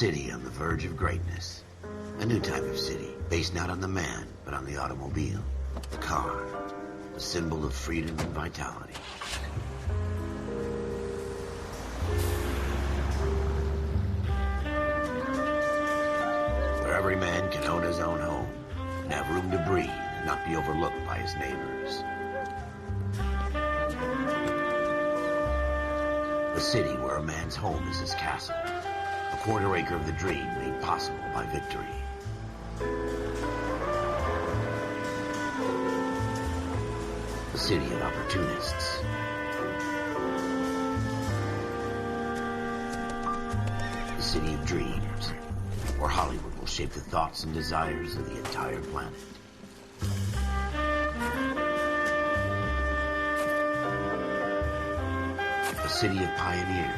city on the verge of greatness. A new type of city, based not on the man, but on the automobile. The car, a symbol of freedom and vitality. Where every man can own his own home, and have room to breathe and not be overlooked by his neighbors. A city where a man's home is his castle. A quarter acre of the dream made possible by victory. A city of opportunists. A city of dreams, where Hollywood will shape the thoughts and desires of the entire planet. A city of pioneers.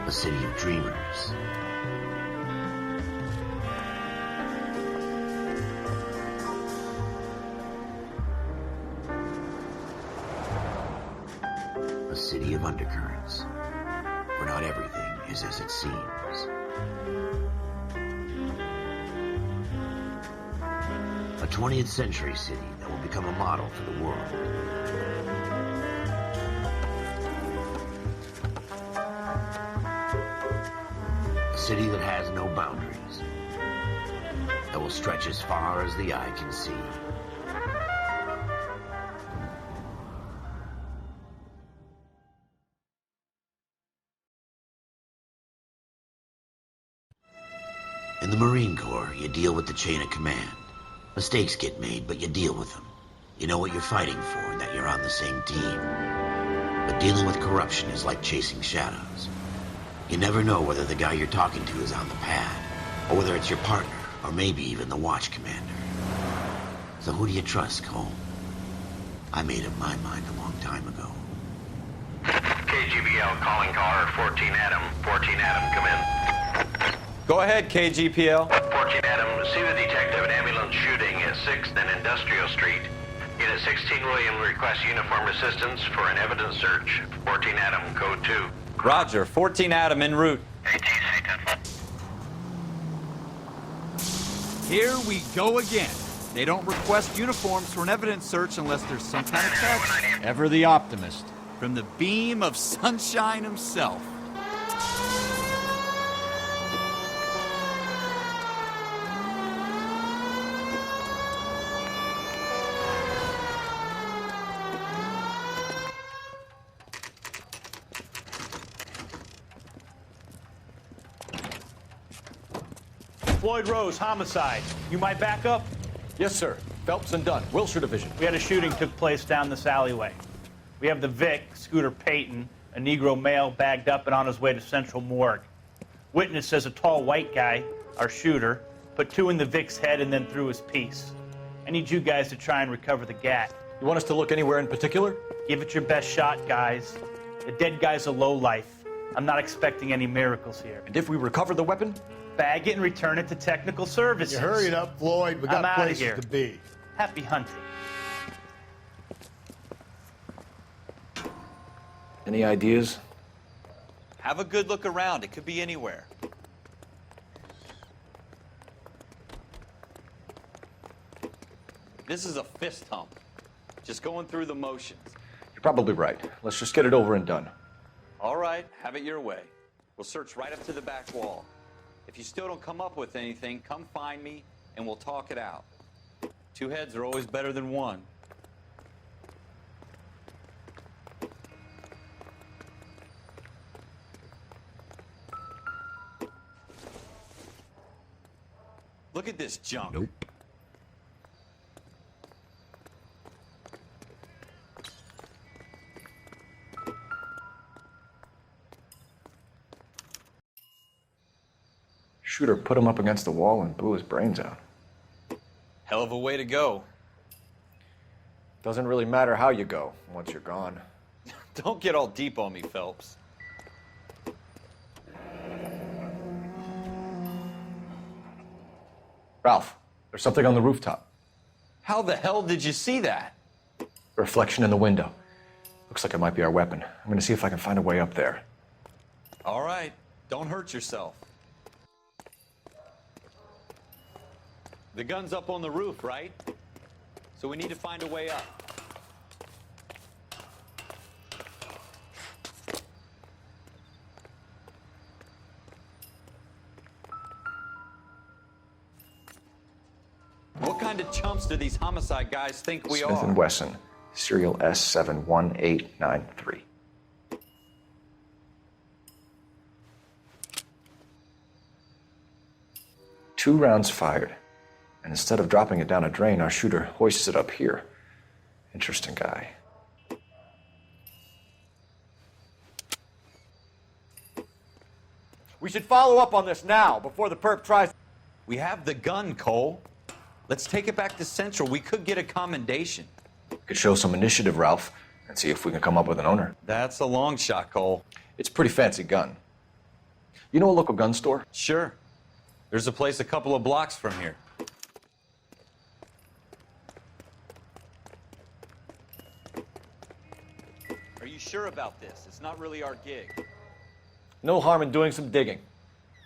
A city of dreamers. A city of undercurrents, where not everything is as it seems. A 20th century city that will become a model for the world. A city that has no boundaries, that will stretch as far as the eye can see. In the Marine Corps, you deal with the chain of command. Mistakes get made, but you deal with them. You know what you're fighting for and that you're on the same team. But dealing with corruption is like chasing shadows. You never know whether the guy you're talking to is on the pad, or whether it's your partner, or maybe even the watch commander. So who do you trust, Cole? I made up my mind a long time ago. KGBL calling caller 14 Adam. 14 Adam, come in. Go ahead, KGPL. 14 Adam, see the detective, an ambulance shooting at 6th and Industrial Street. Unit 16 William requests uniform assistance for an evidence search. 14 Adam, code 2. Roger, 14 Adam en route. Here we go again. They don't request uniforms for an evidence search unless there's some kind of text. Ever the optimist. From the beam of sunshine himself. Floyd Rose, homicide. You might back up? Yes, sir. Phelps and Dunn, Wilshire Division. We had a shooting took place down this alleyway. We have the Vic, Scooter Payton, a Negro male bagged up and on his way to Central Morgue. Witness says a tall white guy, our shooter, put 2 in the Vic's head and then threw his piece. I need you guys to try and recover the gat. You want us to look anywhere in particular? Give it your best shot, guys. The dead guy's a lowlife. I'm not expecting any miracles here. And if we recover the weapon? Bag it and return it to technical services. You hurry it up, Floyd. We got outta places here. to be. Happy hunting. Any ideas? Have a good look around. It could be anywhere. This is a fist hump. Just going through the motions. You're probably right. Let's just get it over and done. All right, have it your way. We'll search right up to the back wall. If you still don't come up with anything, come find me and we'll talk it out. 2 heads are always better than 1. Look at this junk. Nope. Shooter put him up against the wall and blew his brains out. Hell of a way to go. Doesn't really matter how you go once you're gone. Don't get all deep on me, Phelps. Ralph, there's something on the rooftop. How the hell did you see that? A reflection in the window. Looks like it might be our weapon. I'm gonna see if I can find a way up there. All right, don't hurt yourself. The gun's up on the roof, right? So we need to find a way up. What kind of chumps do these homicide guys think we are? Smith & Wesson, serial S71893. 2 rounds fired. And instead of dropping it down a drain, our shooter hoists it up here. Interesting guy. We should follow up on this now, before the perp tries. We have the gun, Cole. Let's take it back to Central. We could get a commendation. Could show some initiative, Ralph, and see if we can come up with an owner. That's a long shot, Cole. It's a pretty fancy gun. You know a local gun store? Sure. There's a place a couple of blocks from here. Are you sure about this? It's not really our gig. No harm in doing some digging.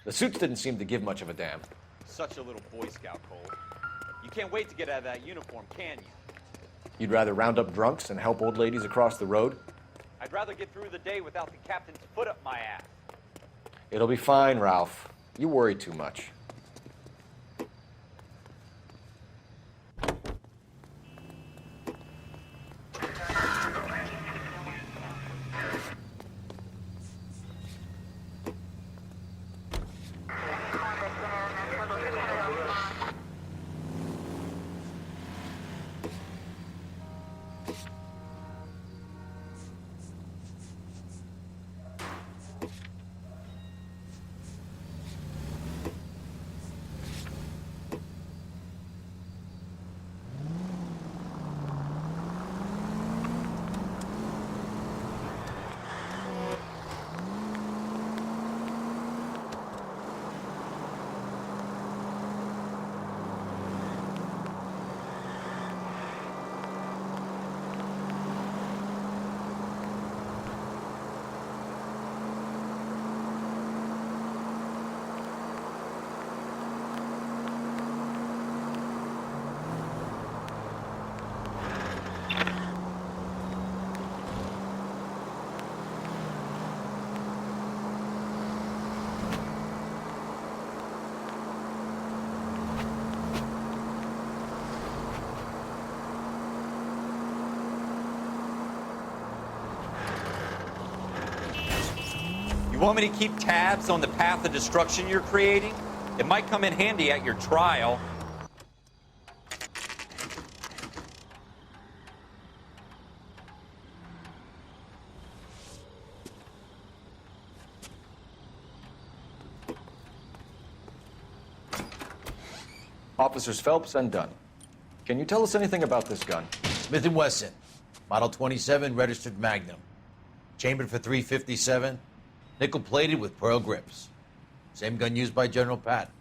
The suits didn't seem to give much of a damn. Such a little Boy Scout, Cole. You can't wait to get out of that uniform, can you? You'd rather round up drunks and help old ladies across the road? I'd rather get through the day without the captain's foot up my ass. It'll be fine, Ralph. You worry too much. You want me to keep tabs on the path of destruction you're creating? It might come in handy at your trial. Officers Phelps and Dunn. Can you tell us anything about this gun? Smith & Wesson, Model 27, registered Magnum. Chambered for .357, nickel-plated with pearl grips. Same gun used by General Patton.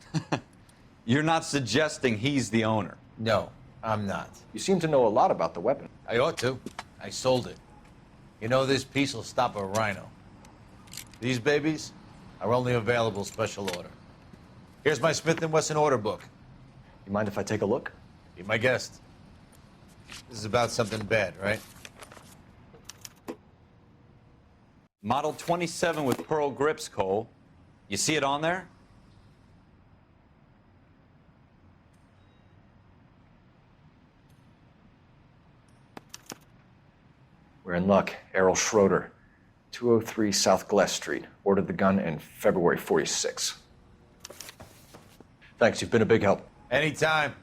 You're not suggesting he's the owner? No, I'm not. You seem to know a lot about the weapon. I ought to. I sold it. You know, this piece will stop a rhino. These babies are only available special order. Here's my Smith & Wesson order book. You mind if I take a look? Be my guest. This is about something bad, right? Model 27 with pearl grips, Cole. You see it on there? We're in luck. Errol Schroeder, 203 South Glass Street. Ordered the gun in February '46. Thanks, you've been a big help. Anytime.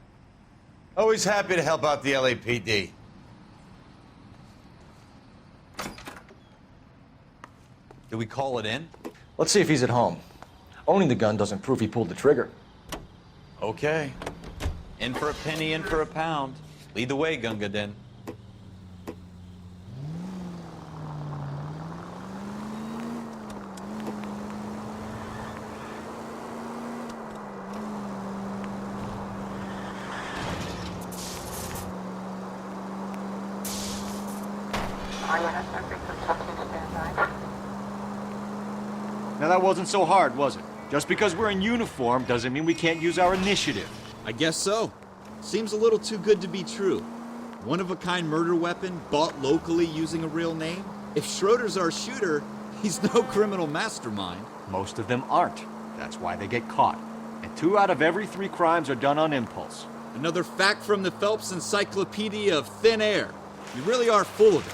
Always happy to help out the LAPD. Do we call it in? Let's see if he's at home. Owning the gun doesn't prove he pulled the trigger. Okay. In for a penny, in for a pound. Lead the way, Gunga Din. Now that wasn't so hard, was it? Just because we're in uniform doesn't mean we can't use our initiative. I guess so. Seems a little too good to be true. One-of-a-kind murder weapon bought locally using a real name? If Schroeder's our shooter, he's no criminal mastermind. Most of them aren't. That's why they get caught. And 2 out of every 3 crimes are done on impulse. Another fact from the Phelps Encyclopedia of Thin Air. You really are full of it.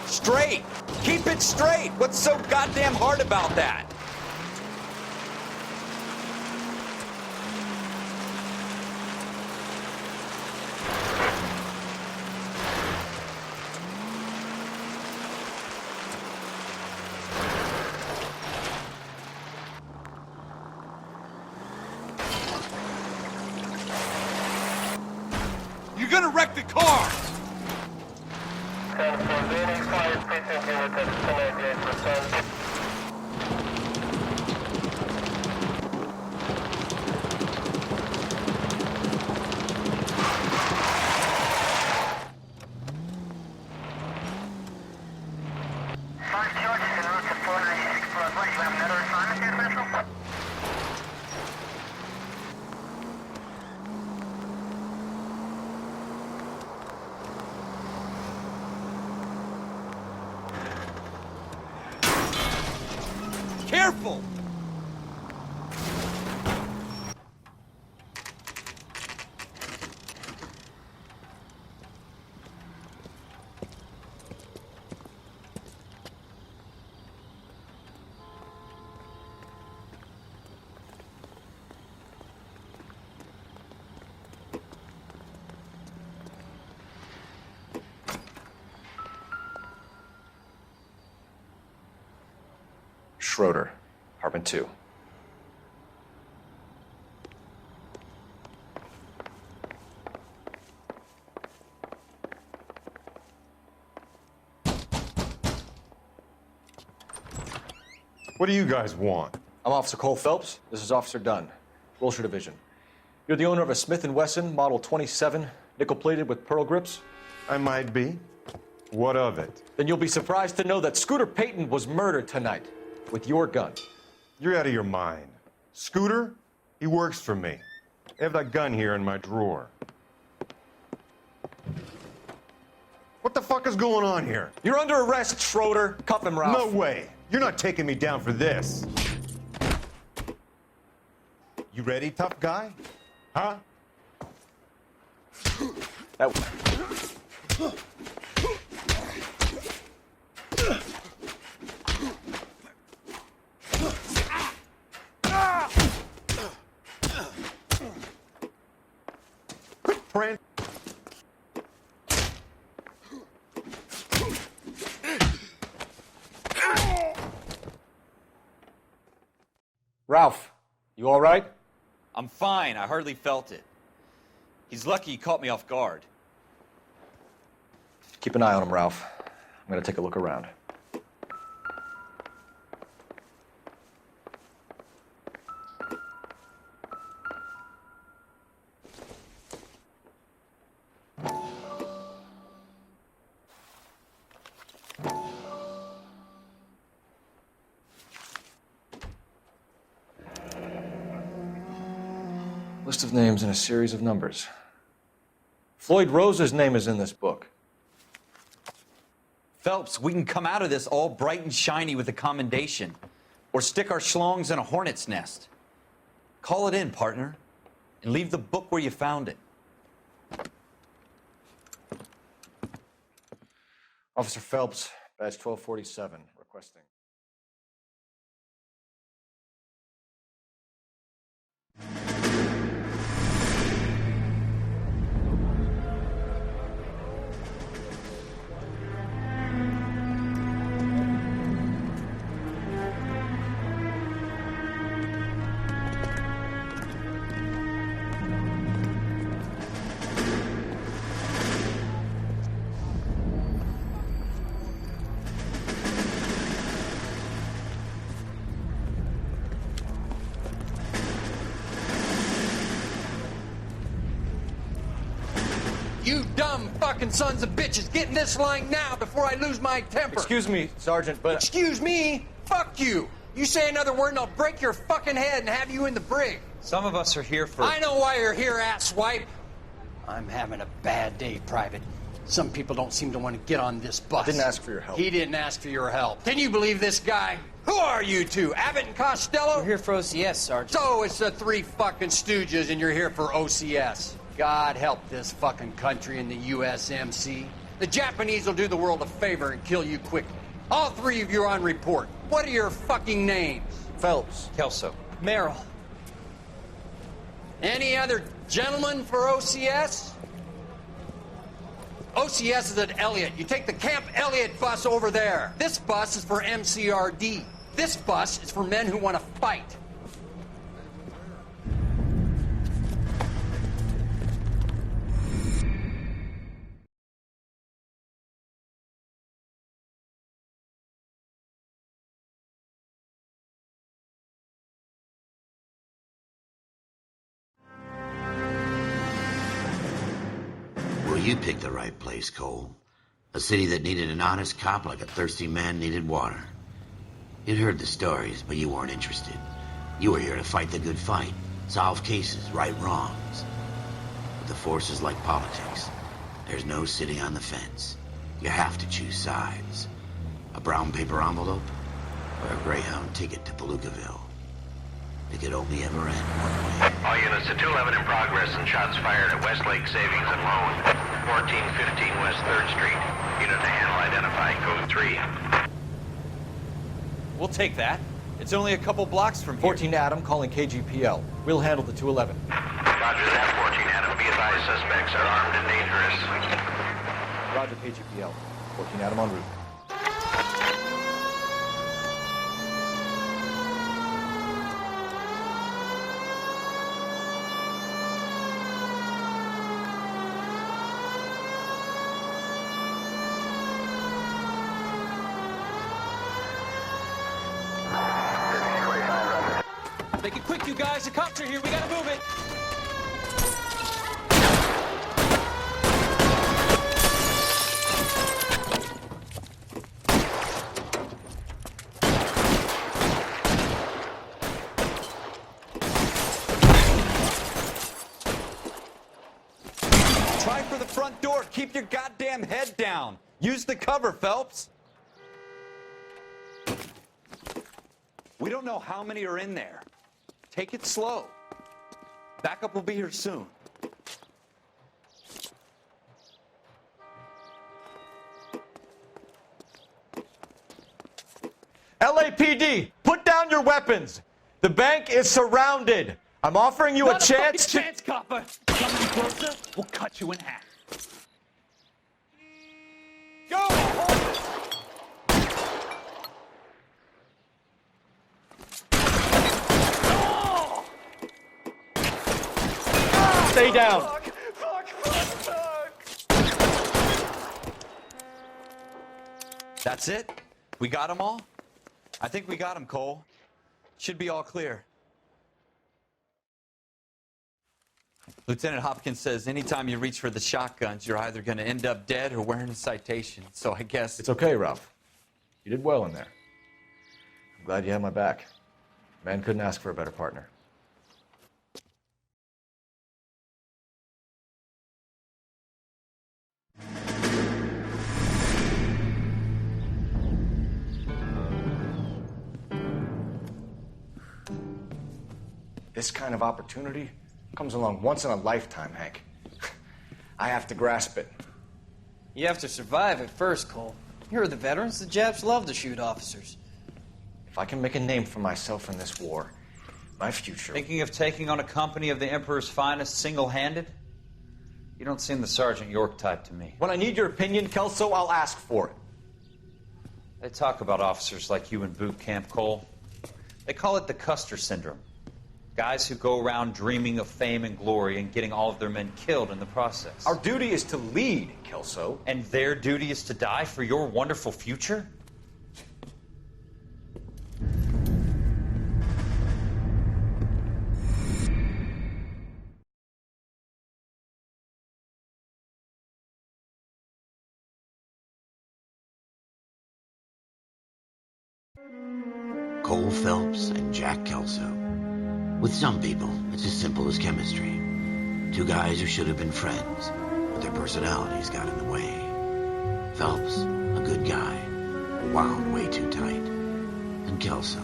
Straight! Keep it straight! What's so goddamn hard about that? You're gonna wreck the car! Careful! Schroeder, apartment 2. What do you guys want? I'm Officer Cole Phelps. This is Officer Dunn, Wilshire Division. You're the owner of a Smith & Wesson Model 27, nickel-plated with pearl grips? I might be. What of it? Then you'll be surprised to know that Scooter Payton was murdered tonight with your gun. You're out of your mind. Scooter? He works for me. I have that gun here in my drawer. What the fuck is going on here? You're under arrest, Schroeder. Cuff him, Ralph. No way. You're not taking me down for this. You ready, tough guy? Huh? Brent. Ralph, you all right? I'm fine. I hardly felt it. He's lucky he caught me off guard. Keep an eye on him, Ralph. I'm gonna take a look around. List of names and a series of numbers. Floyd Rose's name is in this book. Phelps, we can come out of this all bright and shiny with a commendation, or stick our schlongs in a hornet's nest. Call it in, partner, and leave the book where you found it. Officer Phelps, badge 1247, requesting. You dumb fucking sons of bitches, get in this line now before I lose my temper. Excuse me, Sergeant, but... Excuse me? Fuck you. You say another word and I'll break your fucking head and have you in the brig. Some of us are here for... I know why you're here, asswipe. I'm having a bad day, Private. Some people don't seem to want to get on this bus. I didn't ask for your help. He didn't ask for your help. Can you believe this guy? Who are you two? Abbott and Costello? We're here for OCS, Sergeant. So it's the three fucking stooges and you're here for OCS. God help this fucking country and the USMC. The Japanese will do the world a favor and kill you quickly. All three of you are on report. What are your fucking names? Phelps. Kelso. Merrill. Any other gentlemen for OCS? OCS is at Elliott. You take the Camp Elliott bus over there. This bus is for MCRD. This bus is for men who want to fight. Well, you picked the right place, Cole. A city that needed an honest cop like a thirsty man needed water. You'd heard the stories, but you weren't interested. You were here to fight the good fight, solve cases, right wrongs. But the force is like politics. There's no sitting on the fence. You have to choose sides. A brown paper envelope or a Greyhound ticket to Palookaville. It could only ever end one way. All units to 211 in progress and shots fired at Westlake Savings and Loan, 1415 West 3rd Street. Unit to handle identify, code 3. We'll take that. It's only a couple blocks from here. 14 Adam calling KGPL. We'll handle the 211. Roger that, 14 Adam. Be advised, suspects are armed and dangerous. Roger, KGPL. 14 Adam en route. Make it quick, you guys. The cops are here. We gotta move it. Try for the front door. Keep your goddamn head down. Use the cover, Phelps. We don't know how many are in there. Take it slow. Backup will be here soon. LAPD, put down your weapons. The bank is surrounded. I'm offering you a chance to... chance, copper. Come any closer, we'll cut you in half. Go! Stay down. That's it? We got them all? I think we got them, Cole. Should be all clear. Lieutenant Hopkins says anytime you reach for the shotguns, you're either going to end up dead or wearing a citation. So I guess... It's okay, Ralph. You did well in there. I'm glad you had my back. Man couldn't ask for a better partner. This kind of opportunity comes along once in a lifetime, Hank. I have to grasp it. You have to survive at first, Cole. Here are the veterans. The Japs love to shoot officers. If I can make a name for myself in this war, my future... Thinking of taking on a company of the Emperor's finest single-handed? You don't seem the Sergeant York type to me. When I need your opinion, Kelso, I'll ask for it. They talk about officers like you in boot camp, Cole. They call it the Custer syndrome. Guys who go around dreaming of fame and glory and getting all of their men killed in the process. Our duty is to lead, Kelso. And their duty is to die for your wonderful future? Cole Phelps and Jack Kelso. With some people, it's as simple as chemistry. Two guys who should have been friends, but their personalities got in the way. Phelps, a good guy, wound way too tight. And Kelso,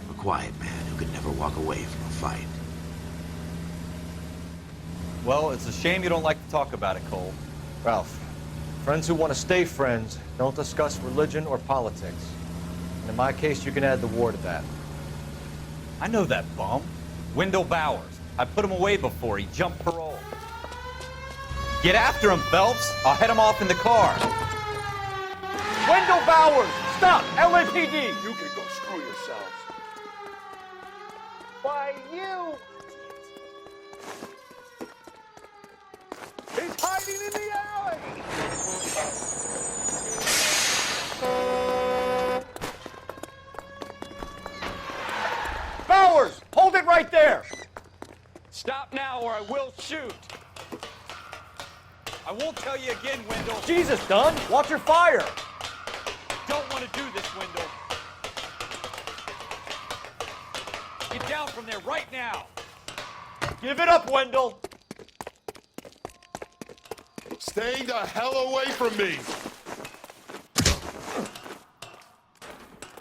a quiet man who could never walk away from a fight. Well, it's a shame you don't like to talk about it, Cole. Ralph, friends who want to stay friends don't discuss religion or politics. And in my case, you can add the war to that. I know that bum. Wendell Bowers. I put him away before he jumped parole. Get after him, Phelps. I'll head him off in the car. Wendell Bowers! Stop! LAPD! You can go screw yourselves. Why, you! He's hiding in the alley! Bowers! Hold it right there! Stop now or I will shoot. I won't tell you again, Wendell. Jesus, Dunn! Watch your fire! Don't want to do this, Wendell. Get down from there right now. Give it up, Wendell! Stay the hell away from me.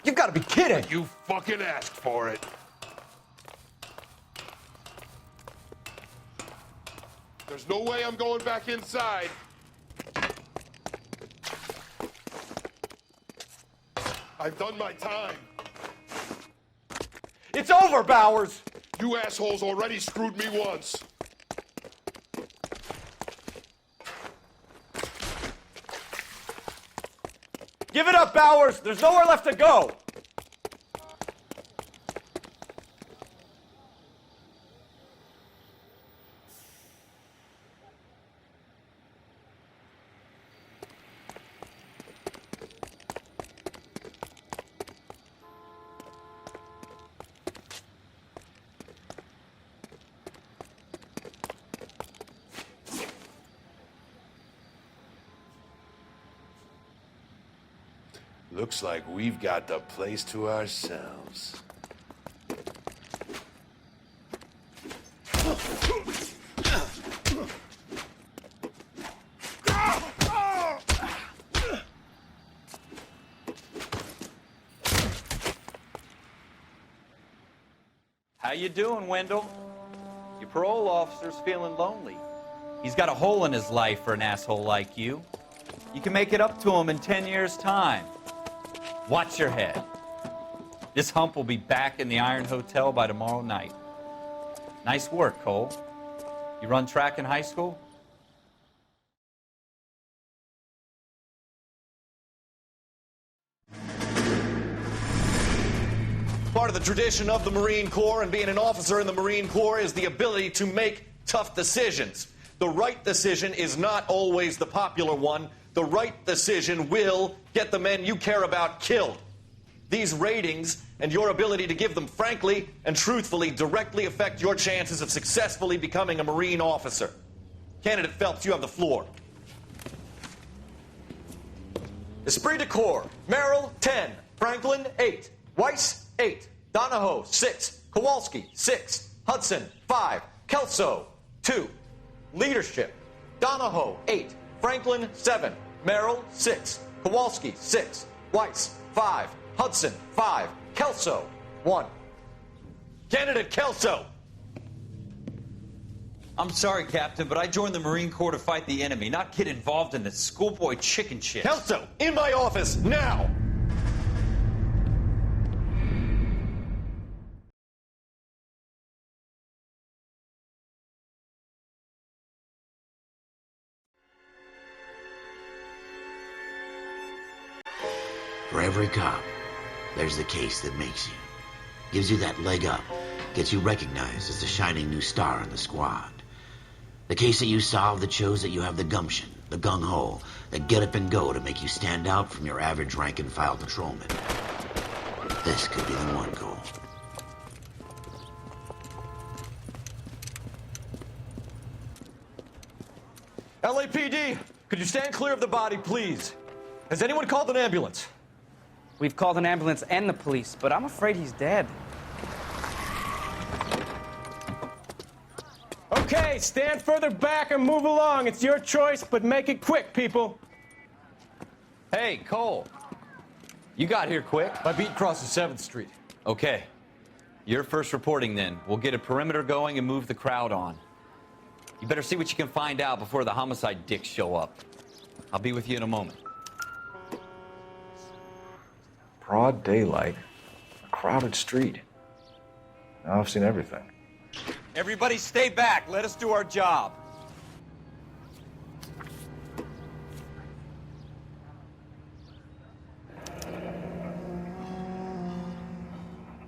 You've got to be kidding! You fucking asked for it. There's no way I'm going back inside. I've done my time. It's over, Bowers! You assholes already screwed me once. Give it up, Bowers! There's nowhere left to go! Looks like we've got the place to ourselves. How you doing, Wendell? Your parole officer's feeling lonely. He's got a hole in his life for an asshole like you. You can make it up to him in 10 years' time. Watch your head. This hump will be back in the Iron Hotel by tomorrow night. Nice work, Cole. You run track in high school? Part of the tradition of the Marine Corps and being an officer in the Marine Corps is the ability to make tough decisions. The right decision is not always the popular one. The right decision will get the men you care about killed. These ratings and your ability to give them frankly and truthfully directly affect your chances of successfully becoming a Marine officer. Candidate Phelps, you have the floor. Esprit de Corps, Merrill, 10. Franklin, 8. Weiss, 8. Donahoe, 6. Kowalski, 6. Hudson, 5. Kelso, 2. Leadership, Donahoe, 8. Franklin, 7. Merrill, 6. Kowalski, 6. Weiss, 5. Hudson, 5. Kelso, 1. Candidate Kelso! I'm sorry, Captain, but I joined the Marine Corps to fight the enemy, not get involved in this schoolboy chicken shit. Kelso, in my office, now! For every cop, there's the case that makes you. Gives you that leg up. Gets you recognized as the shining new star in the squad. The case that you solve that shows that you have the gumption, the gung-ho, the get up and go to make you stand out from your average rank-and-file patrolman. This could be the one, Cole. LAPD, could you stand clear of the body, please? Has anyone called an ambulance? We've called an ambulance and the police, but I'm afraid he's dead. Okay, stand further back and move along. It's your choice, but make it quick, people. Hey, Cole. You got here quick. My beat crosses 7th Street. Okay. You're first reporting then. We'll get a perimeter going and move the crowd on. You better see what you can find out before the homicide dicks show up. I'll be with you in a moment. Broad daylight, a crowded street. Now I've seen everything. Everybody stay back. Let us do our job.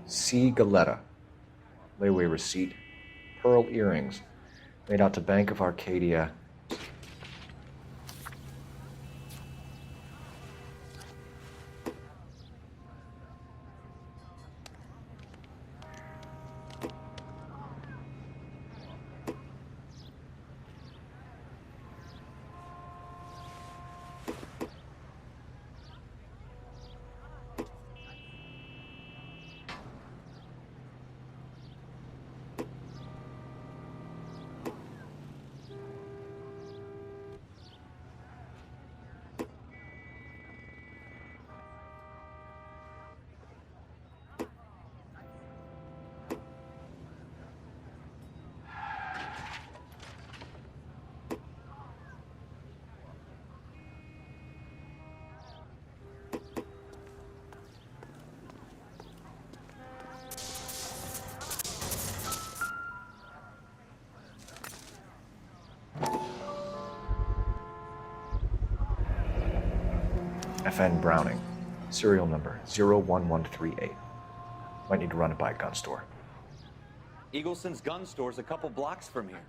C. Galetta. Layaway receipt. Pearl earrings. Made out to Bank of Arcadia. FN Browning, serial number 01138. Might need to run it by a gun store. Eagleson's gun store's a couple blocks from here.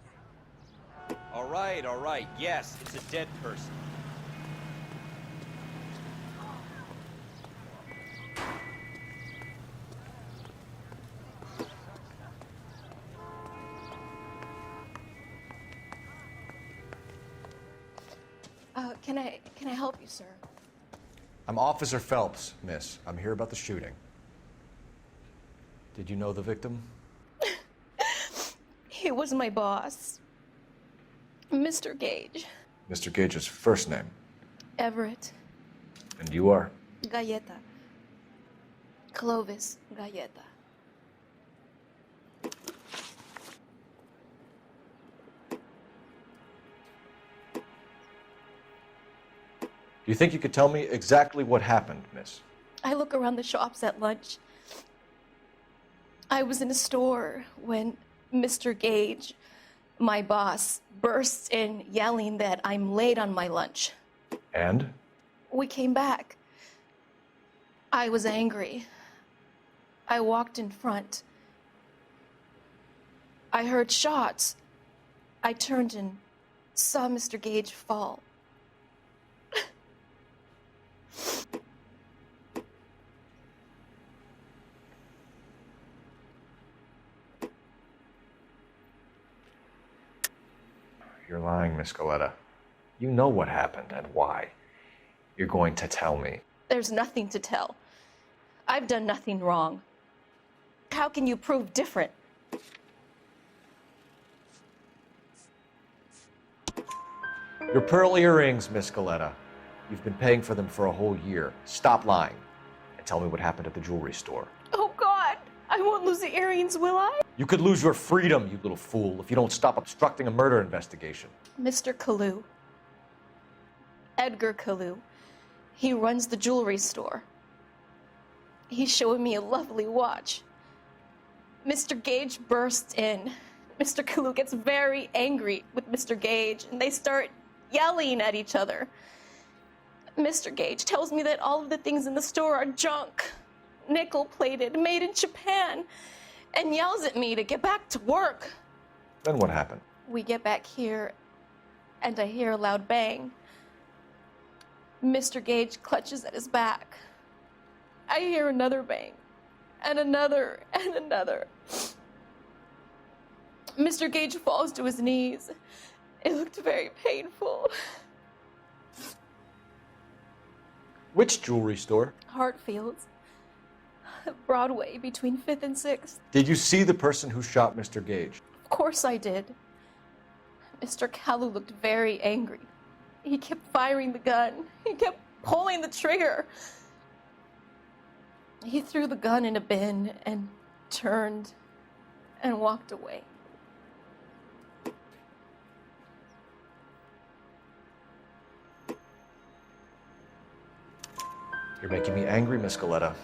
All right. Yes, it's a dead person. Can I help you, sir? I'm Officer Phelps, miss. I'm here about the shooting. Did you know the victim? He was my boss, Mr. Gage. Mr. Gage's first name. Everett. And you are? Galleta. Clovis Galleta. Do you think you could tell me exactly what happened, miss? I look around the shops at lunch. I was in a store when Mr. Gage, my boss, bursts in yelling that I'm late on my lunch. And? We came back. I was angry. I walked in front. I heard shots. I turned and saw Mr. Gage fall. You're lying, Miss Galetta. You know what happened and why. You're going to tell me. There's nothing to tell. I've done nothing wrong. How can you prove different? Your pearl earrings, Miss Galetta. You've been paying for them for a whole year. Stop lying and tell me what happened at the jewelry store. Oh, God! I won't lose the earrings, will I? You could lose your freedom, you little fool, if you don't stop obstructing a murder investigation. Mr. Kalu. Edgar Kalu. He runs the jewelry store. He's showing me a lovely watch. Mr. Gage bursts in. Mr. Kalu gets very angry with Mr. Gage, and they start yelling at each other. Mr. Gage tells me that all of the things in the store are junk, nickel-plated, made in Japan, and yells at me to get back to work. Then what happened? We get back here, and I hear a loud bang. Mr. Gage clutches at his back. I hear another bang, and another, and another. Mr. Gage falls to his knees. It looked very painful. Which jewelry store? Hartfield's. Broadway, between 5th and 6th. Did you see the person who shot Mr. Gage? Of course I did. Mr. Kalu looked very angry. He kept firing the gun. He kept pulling the trigger. He threw the gun in a bin and turned and walked away. You're making me angry, Miss Galetta.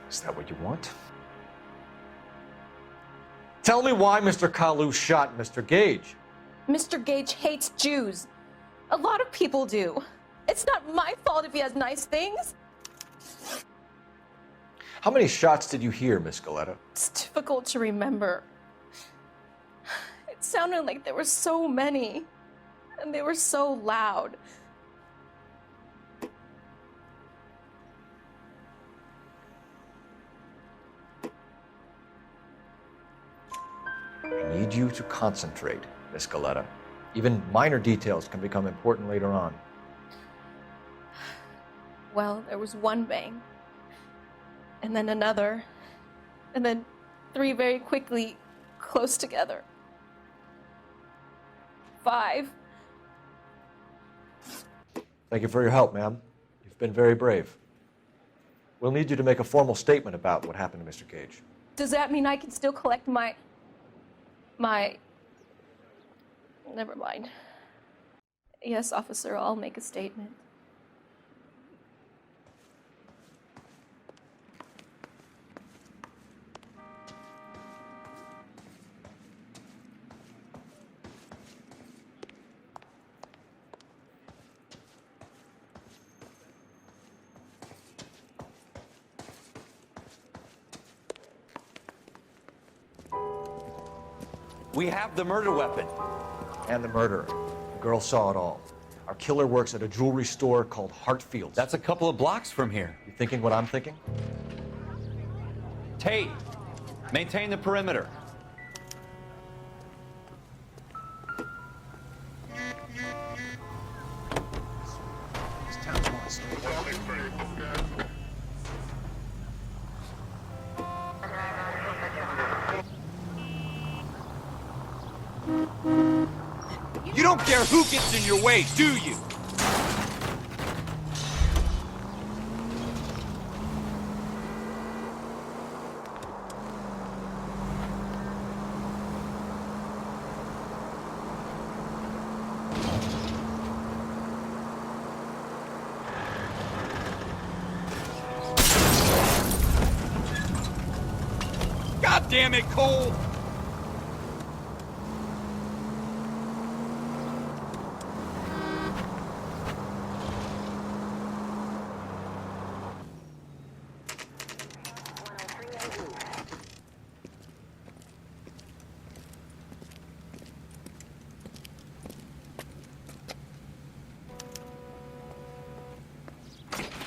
Is that what you want? Tell me why Mr. Kalu shot Mr. Gage. Mr. Gage hates Jews. A lot of people do. It's not my fault if he has nice things. How many shots did you hear, Miss Galetta? It's difficult to remember. It sounded like there were so many, and they were so loud. I need you to concentrate, Miss Galetta. Even minor details can become important later on. Well, there was one bang, and then another, and then 3 very quickly, close together. 5. Thank you for your help, ma'am. You've been very brave. We'll need you to make a formal statement about what happened to Mr. Gage. Does that mean I can still collect my... Never mind. Yes, officer, I'll make a statement. We have the murder weapon. And the murderer. The girl saw it all. Our killer works at a jewelry store called Hartfield's. That's a couple of blocks from here. You thinking what I'm thinking? Tate, maintain the perimeter. You don't care who gets in your way, do you? God damn it, Cole!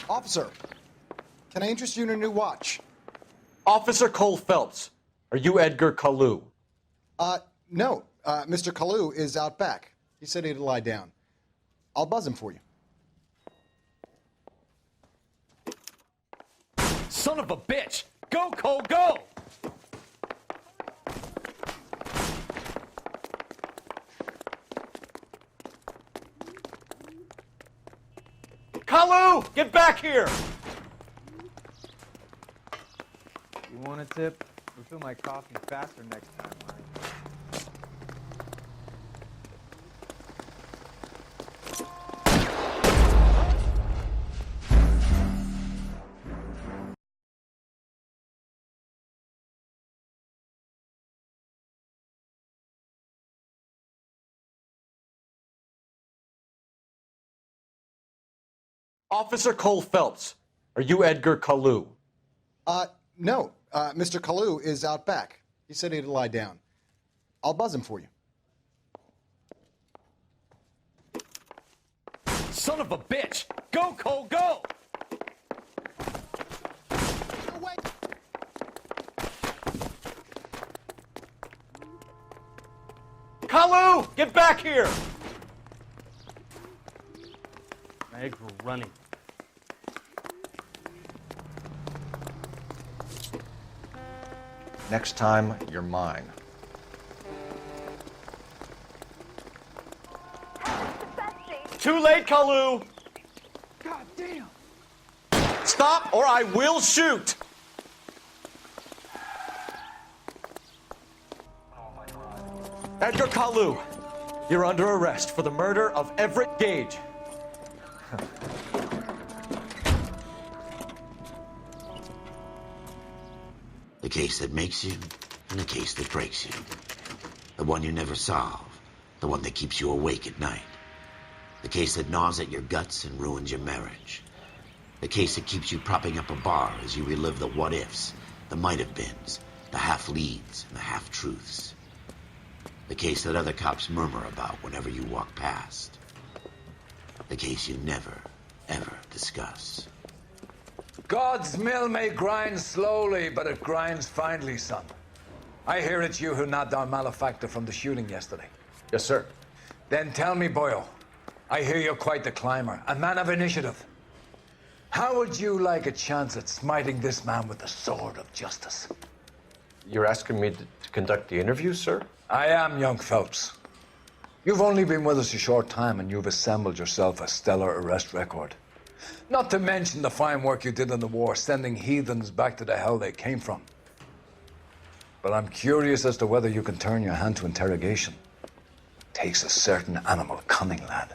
Officer, can I interest you in a new watch? Officer Cole Phelps, are you Edgar Kalu? No. Mr. Kalu is out back. He said he'd lie down. I'll buzz him for you. Son of a bitch! Go, Cole, go! Kalu, get back here! You want a tip? Refill my coffee faster next time, Mike. Officer Cole Phelps, are you Edgar Kalu? No. Mr. Kalu is out back. He said he'd lie down. I'll buzz him for you. Son of a bitch! Go, Cole, go! Kalu, get back here! My eggs were running. Next time, you're mine. Too late, Kalu! God damn! Stop or I will shoot! Edgar Kalu, you're under arrest for the murder of Everett Gage. The case that makes you, and the case that breaks you. The one you never solve, the one that keeps you awake at night. The case that gnaws at your guts and ruins your marriage. The case that keeps you propping up a bar as you relive the what-ifs, the might-have-beens, the half-leads, and the half-truths. The case that other cops murmur about whenever you walk past. The case you never, ever discuss. God's mill may grind slowly, but it grinds finely, son. I hear it's you who nabbed our malefactor from the shooting yesterday. Yes, sir. Then tell me, Boyle, I hear you're quite the climber, a man of initiative. How would you like a chance at smiting this man with the sword of justice? You're asking me to conduct the interview, sir? I am, young Phelps. You've only been with us a short time, and you've assembled yourself a stellar arrest record. Not to mention the fine work you did in the war, sending heathens back to the hell they came from. But I'm curious as to whether you can turn your hand to interrogation. Takes a certain animal cunning, lad.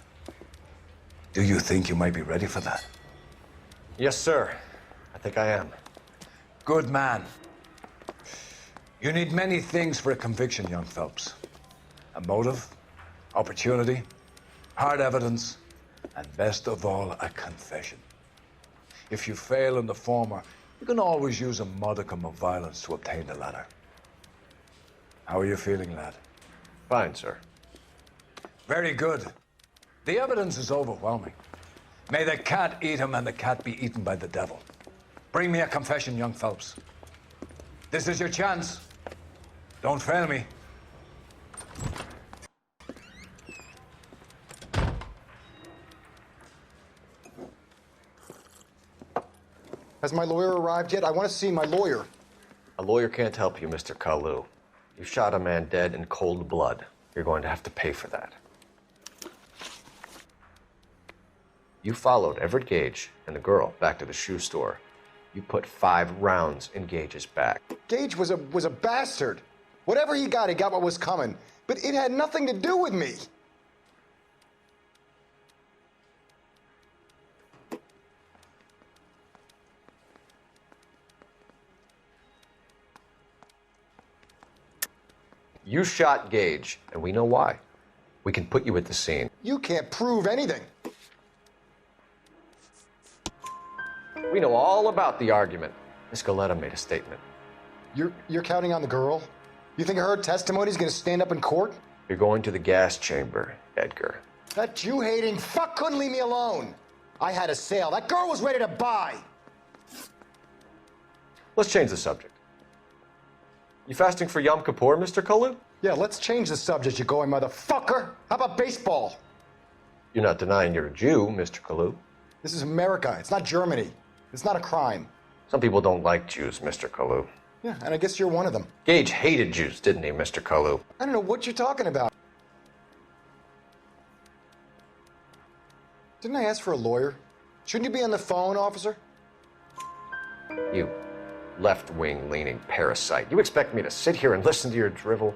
Do you think you might be ready for that? Yes, sir. I think I am. Good man. You need many things for a conviction, young Phelps. A motive, opportunity, hard evidence, and best of all, a confession. If you fail in the former, you can always use a modicum of violence to obtain the latter. How are you feeling, lad? Fine, sir. Very good. The evidence is overwhelming. May the cat eat him and the cat be eaten by the devil. Bring me a confession, young Phelps. This is your chance. Don't fail me. Has my lawyer arrived yet? I want to see my lawyer. A lawyer can't help you, Mr. Kalu. You shot a man dead in cold blood. You're going to have to pay for that. You followed Everett Gage and the girl back to the shoe store. You put 5 rounds in Gage's back. Gage was a bastard. Whatever he got what was coming. But it had nothing to do with me. You shot Gage, and we know why. We can put you at the scene. You can't prove anything. We know all about the argument. Miss Galetta made a statement. You're counting on the girl? You think her testimony is going to stand up in court? You're going to the gas chamber, Edgar. That Jew-hating fuck couldn't leave me alone. I had a sale. That girl was ready to buy. Let's change the subject. You fasting for Yom Kippur, Mr. Kalu? Yeah, let's change the subject, you going motherfucker. How about baseball? You're not denying you're a Jew, Mr. Kalu. This is America. It's not Germany. It's not a crime. Some people don't like Jews, Mr. Kalu. Yeah, and I guess you're one of them. Gage hated Jews, didn't he, Mr. Kalu? I don't know what you're talking about. Didn't I ask for a lawyer? Shouldn't you be on the phone, officer? You left-wing leaning parasite. You expect me to sit here and listen to your drivel?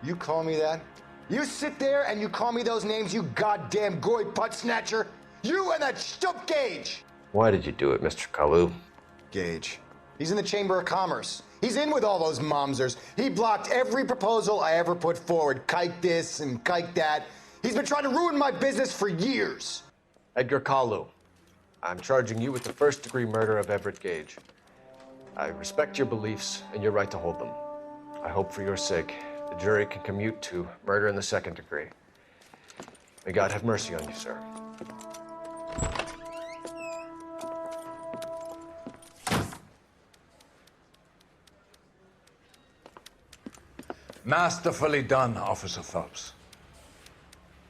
You call me that? You sit there and you call me those names, you goddamn goy putt snatcher? You and that stup Gage! Why did you do it, Mr. Kalu? Gage. He's in the Chamber of Commerce. He's in with all those momsers. He blocked every proposal I ever put forward. Kike this and kike that. He's been trying to ruin my business for years. Edgar Kalu, I'm charging you with the first-degree murder of Everett Gage. I respect your beliefs and your right to hold them. I hope for your sake the jury can commute to murder in the second degree. May God have mercy on you, sir. Masterfully done, Officer Phelps.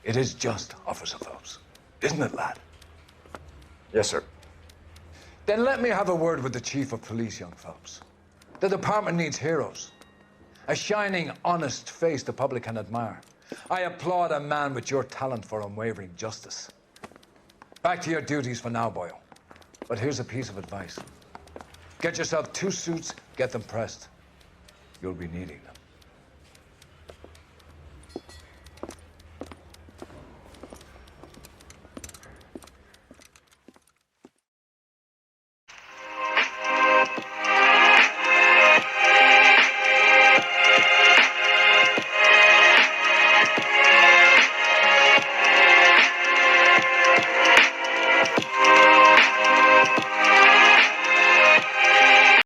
It is just, Officer Phelps. Isn't it, lad? Yes, sir. Then let me have a word with the Chief of Police, young Phelps. The department needs heroes. A shining, honest face the public can admire. I applaud a man with your talent for unwavering justice. Back to your duties for now, boyo. But here's a piece of advice. Get yourself 2 suits, get them pressed. You'll be needing them.